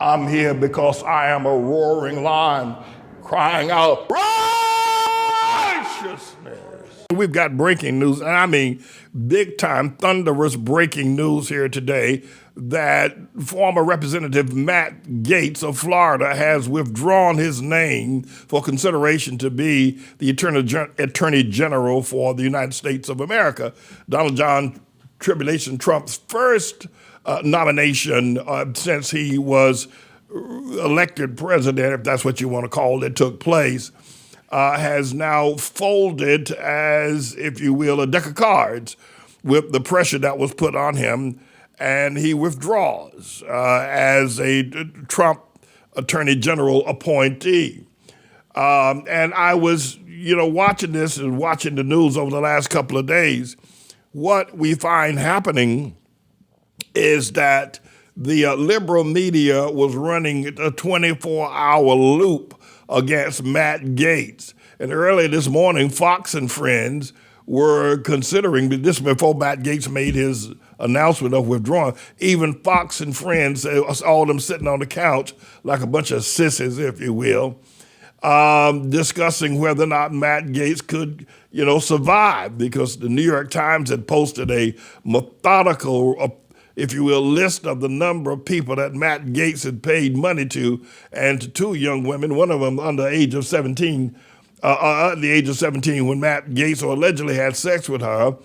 I'm here because I am a roaring lion crying out righteousness. We've got breaking news, and I mean big time, thunderous breaking news here today that former Representative Matt Gaetz of Florida has withdrawn his name for consideration to be the Attorney General for the United States of America. Donald John Tribulation Trump's first nomination since he was elected president, if that's what you want to call it, took place, has now folded as, if you will, a deck of cards with the pressure that was put on him, and he withdraws as a Trump Attorney General appointee. And I was, watching this and watching the news over the last couple of days. What we find happening is that the liberal media was running a 24-hour loop against Matt Gaetz. And early this morning, Fox and Friends were considering, this before Matt Gaetz made his announcement of withdrawing, even Fox and Friends, all of them sitting on the couch like a bunch of sissies, if you will, discussing whether or not Matt Gaetz could, survive, because the New York Times had posted a methodical, if you will, list of the number of people that Matt Gaetz had paid money to, and to two young women, one of them under the age of 17, when Matt Gaetz allegedly had sex with her,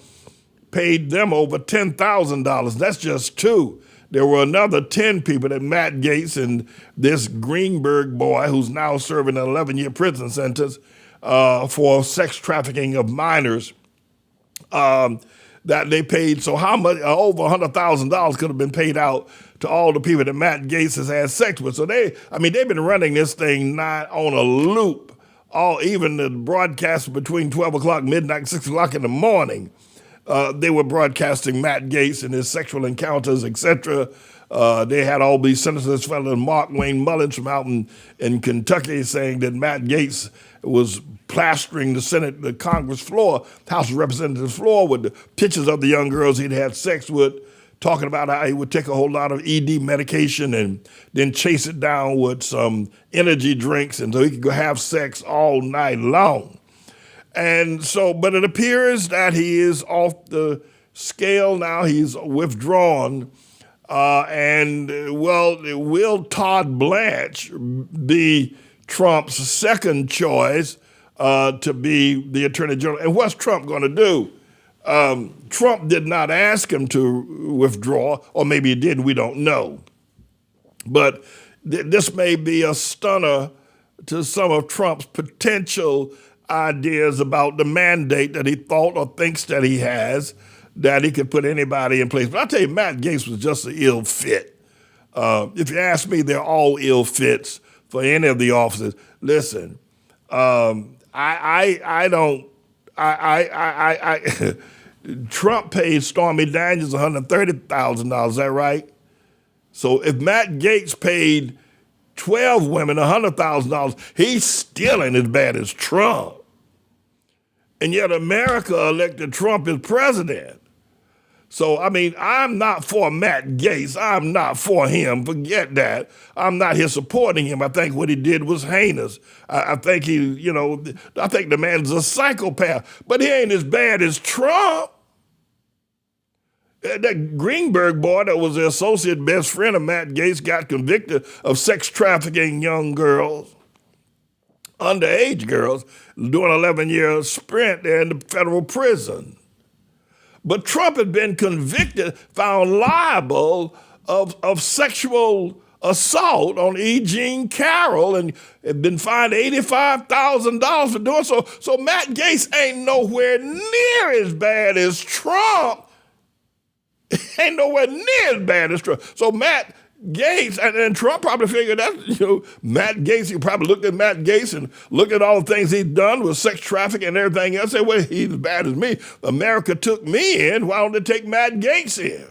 paid them over $10,000. That's just two. There were another 10 people that Matt Gaetz and this Greenberg boy, who's now serving an 11-year prison sentence for sex trafficking of minors, that they paid. So how much? Over $100,000 could have been paid out to all the people that Matt Gaetz has had sex with. So they've been running this thing not on a loop. Even the broadcast between 12 o'clock midnight and 6 o'clock in the morning, they were broadcasting Matt Gaetz and his sexual encounters, etc. They had all these senators, fellow Mark Wayne Mullins from out in Kentucky, saying that Matt Gaetz was plastering the Congress floor, House of Representatives floor, with the pictures of the young girls he'd had sex with, talking about how he would take a whole lot of ED medication and then chase it down with some energy drinks, and so he could go have sex all night long. And so, but it appears that he is off the scale now. He's withdrawn. Will Todd Blanche be Trump's second choice to be the Attorney General? And what's Trump going to do? Trump did not ask him to withdraw, or maybe he did, we don't know. But this may be a stunner to some of Trump's potential ideas about the mandate that he thought or thinks that he has, that he could put anybody in place. But I'll tell you, Matt Gaetz was just an ill fit. If you ask me, they're all ill fits for any of the offices. Listen, Trump paid Stormy Daniels $130,000, is that right? So if Matt Gaetz paid 12 women $100,000, he's still ain't as bad as Trump. And yet America elected Trump as president. So, I'm not for Matt Gaetz. I'm not for him. Forget that. I'm not here supporting him. I think what he did was heinous. I think I think the man's a psychopath. But he ain't as bad as Trump. That Greenberg boy that was the associate best friend of Matt Gaetz got convicted of sex trafficking young girls, underage girls, doing an 11-year sprint there in the federal prison. But Trump had been convicted, found liable of sexual assault on E. Jean Carroll, and had been fined $85,000 for doing so. So Matt Gaetz ain't nowhere near as bad as Trump. Ain't nowhere near as bad as Trump. So Matt Gaetz, and Trump probably figured that, Matt Gaetz, he probably looked at Matt Gaetz and looked at all the things he'd done with sex trafficking and everything else, said, well, he's as bad as me. America took me in, why don't they take Matt Gaetz in?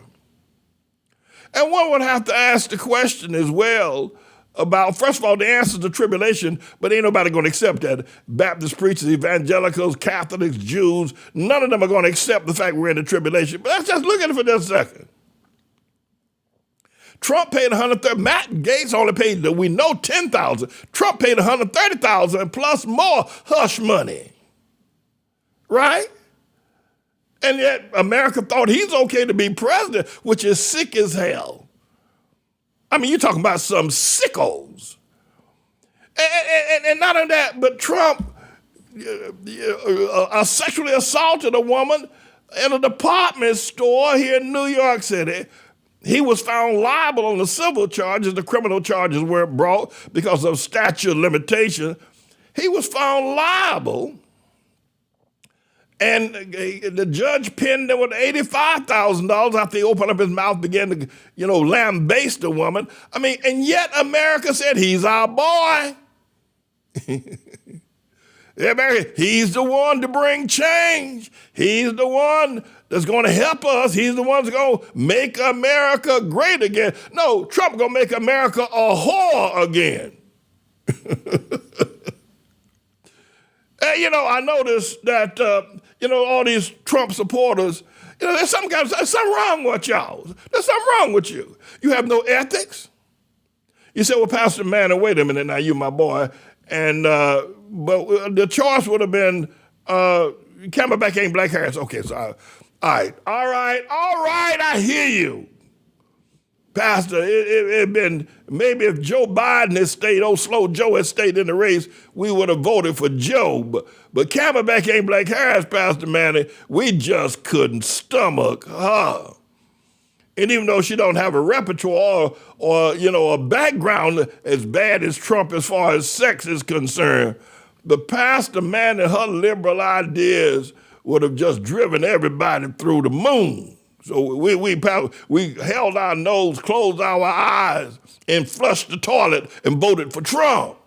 And one would have to ask the question as well about, first of all, the answers to tribulation, but ain't nobody going to accept that. Baptist preachers, evangelicals, Catholics, Jews, none of them are going to accept the fact we're in the tribulation. But let's just look at it for just a second. Trump paid 130. Matt Gaetz only paid, we know, 10,000. Trump paid 130,000 plus more hush money, right? And yet America thought he's okay to be president, which is sick as hell. I mean, you're talking about some sickos. And not only that, but Trump sexually assaulted a woman in a department store here in New York City. He was found liable on the civil charges. The criminal charges weren't brought because of statute of limitations. He was found liable, and the judge pinned him with $85,000 after he opened up his mouth, began to, lambaste the woman. I mean, and yet America said, he's our boy. He's the one to bring change. He's the one that's going to help us. He's the one that's going to make America great again. No, Trump going to make America a whore again. And, I noticed that, all these Trump supporters, there's something wrong with y'all. There's something wrong with you. You have no ethics. You say, well, Pastor Manning, wait a minute now, you my boy. And but the choice would have been Camelback ain't black hairs. Okay, so all right, I hear you, Pastor. It been maybe if Joe Biden had stayed, slow Joe had stayed in the race, we would have voted for Joe. But Camelback ain't black hairs, Pastor Manning. We just couldn't stomach her. And even though she don't have a repertoire or a background as bad as Trump as far as sex is concerned, the Pastor Man and her liberal ideas would have just driven everybody through the moon. So we held our nose, closed our eyes, and flushed the toilet and voted for Trump.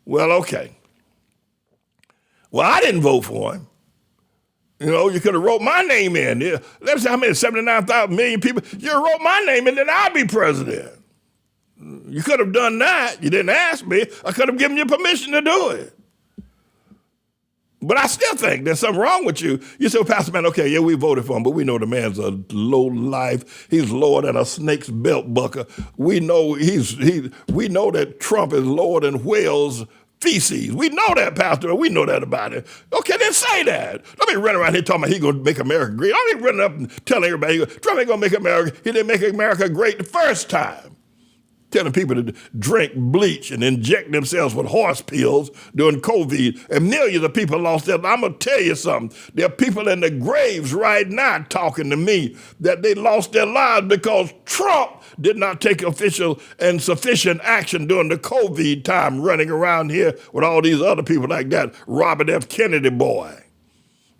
Well, okay. Well, I didn't vote for him. You could have wrote my name in. Let's see how many, 79,000 million people. You wrote my name in, then I'll be president. You could have done that. You didn't ask me. I could have given you permission to do it. But I still think there's something wrong with you. You say, well, Pastor Man, okay, yeah, we voted for him, but we know the man's a low life. He's lower than a snake's belt buckle. We know we know that Trump is lower than whales' feces. We know that, Pastor. We know that about it. Okay, then say that. Don't be running around here talking about he's going to make America great. Don't be running up and telling everybody Trump ain't going to make America. He didn't make America great the first time. Telling people to drink bleach and inject themselves with horse pills during COVID, and millions of people lost their lives. I'm going to tell you something. There are people in the graves right now talking to me that they lost their lives because Trump did not take official and sufficient action during the COVID time, running around here with all these other people like that Robert F. Kennedy boy.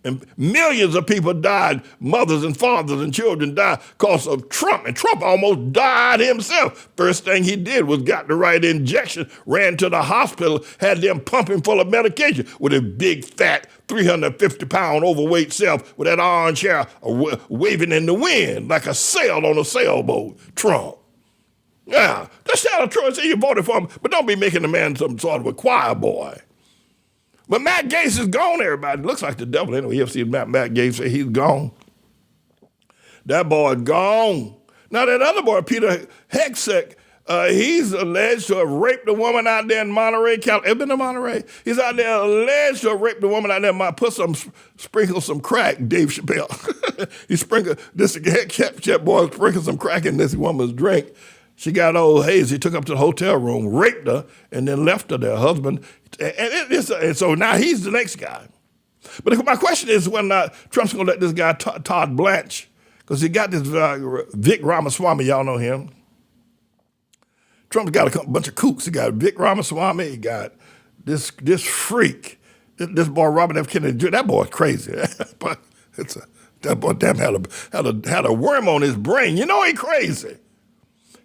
And millions of people died, mothers and fathers and children died because of Trump. And Trump almost died himself. First thing he did was got the right injection, ran to the hospital, had them pumping full of medication with a big, fat, 350-pound overweight self with that orange hair waving in the wind like a sail on a sailboat. Trump. Yeah, that's how Trump say you voted for him, but don't be making the man some sort of a choir boy. But Matt Gaetz is gone, everybody. Looks like the devil anyway. You ever see Matt Gaetz say he's gone? That boy gone. Now that other boy, Peter Hegseth, he's alleged to have raped a woman out there in Monterey, California. Ever been to Monterey? He's out there alleged to have raped a woman out there, sprinkle some crack, Dave Chappelle. He sprinkled, this Hegseth boy sprinkled some crack in this woman's drink. She got old hazy, took her up to the hotel room, raped her, and then left her there, husband. And so now he's the next guy. But my question is when Trump's going to let this guy, Todd Blanche, because he got this Vic Ramaswamy, y'all know him. Trump's got a bunch of kooks. He got Vic Ramaswamy, he got this freak, this boy Robert F. Kennedy. That boy's crazy. That boy damn had a worm on his brain. You know he crazy.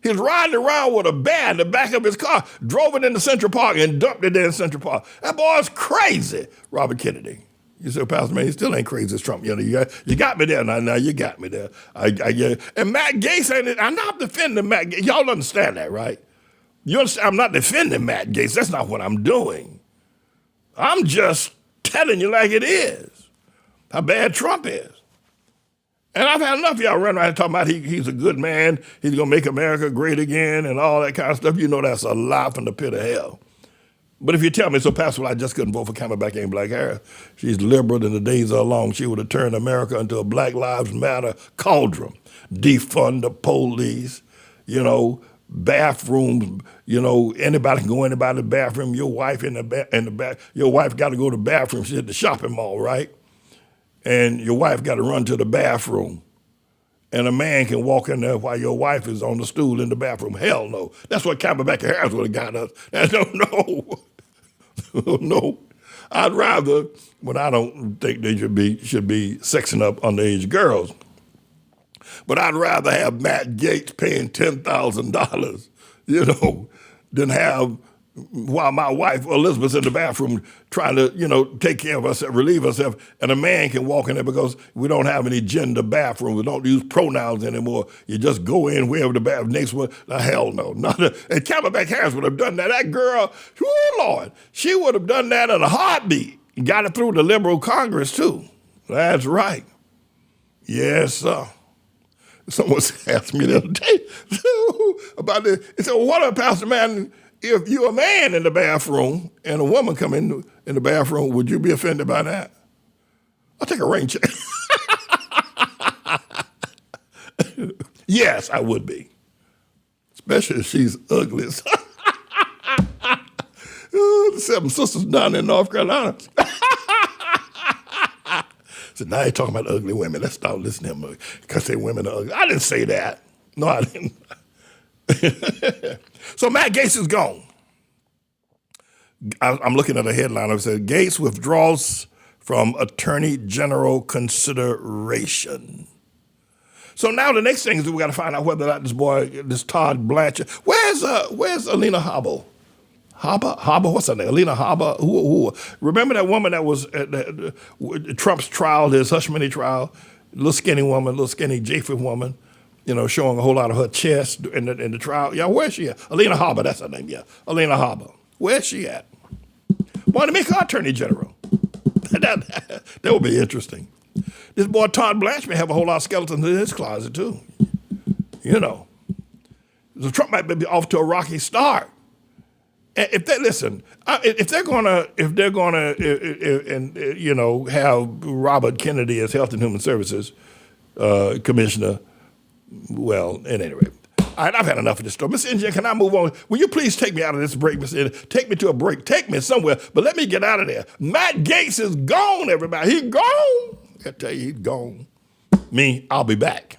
He was riding around with a bear in the back of his car, drove it into Central Park and dumped it there in Central Park. That boy's crazy, Robert Kennedy. You say, Pastor Man, he still ain't crazy as Trump. You got me there. Now you got me there. And Matt Gaetz, I'm not defending Matt Gaetz. Y'all understand that, right? You understand? I'm not defending Matt Gaetz. That's not what I'm doing. I'm just telling you like it is, how bad Trump is. And I've had enough of y'all running around talking about he's a good man, he's going to make America great again and all that kind of stuff. You know that's a lie from the pit of hell. But if you tell me, so Pastor, well, I just couldn't vote for Camelback ain't Black Harris. She's liberal and the days are long. She would have turned America into a Black Lives Matter cauldron. Defund the police, bathrooms, anybody can go anybody to the bathroom. Your wife in the back, your wife got to go to the bathroom. She's at the shopping mall, right? And your wife got to run to the bathroom. And a man can walk in there while your wife is on the stool in the bathroom. Hell no. That's what Camelback Harris would have got us. No. No. I'd rather, but I don't think they should be sexing up underage girls. But I'd rather have Matt Gaetz paying $10,000, than have, while my wife Elizabeth's in the bathroom trying to, take care of herself, relieve herself, and a man can walk in there because we don't have any gender bathroom. We don't use pronouns anymore. You just go in wherever the bathroom next one. Hell no. And Camelback Harris would have done that. That girl, oh Lord, she would have done that in a heartbeat. Got it through the liberal Congress too. That's right. Yes, sir. Someone asked me the other day about this. They said, well, what about Pastor Man? If you're a man in the bathroom and a woman come in the bathroom, would you be offended by that? I'll take a rain check. Yes, I would be. Especially if she's ugly. The 7 sisters down in North Carolina. So now you're talking about ugly women. Let's stop listening to them because they women are ugly. I didn't say that. No, I didn't. So Matt Gaetz is gone. I'm looking at a headline. It says, Gaetz withdraws from Attorney General consideration. So now the next thing is we got to find out whether or not this Todd Blanchard, where's Alina Habba? Habba, what's her name? Alina Habba? Who? Remember that woman that was at Trump's trial, his hush money trial? Little skinny woman, little skinny Japheth woman. Showing a whole lot of her chest in the trial. Yeah, where's she at? Alina Habba, that's her name, yeah. Alina Habba. Where's she at? Why to make her Attorney General? That would be interesting. This boy Todd Blanchard may have a whole lot of skeletons in his closet, too. So Trump might be off to a rocky start. And if they're gonna have Robert Kennedy as Health and Human Services Commissioner, well, at any rate. All right, I've had enough of this story. Mr. Engineer, can I move on? Will you please take me out of this break, Mr. Engineer? Take me to a break. Take me somewhere, but let me get out of there. Matt Gaetz is gone, everybody. He's gone. I tell you, he's gone. Me, I'll be back.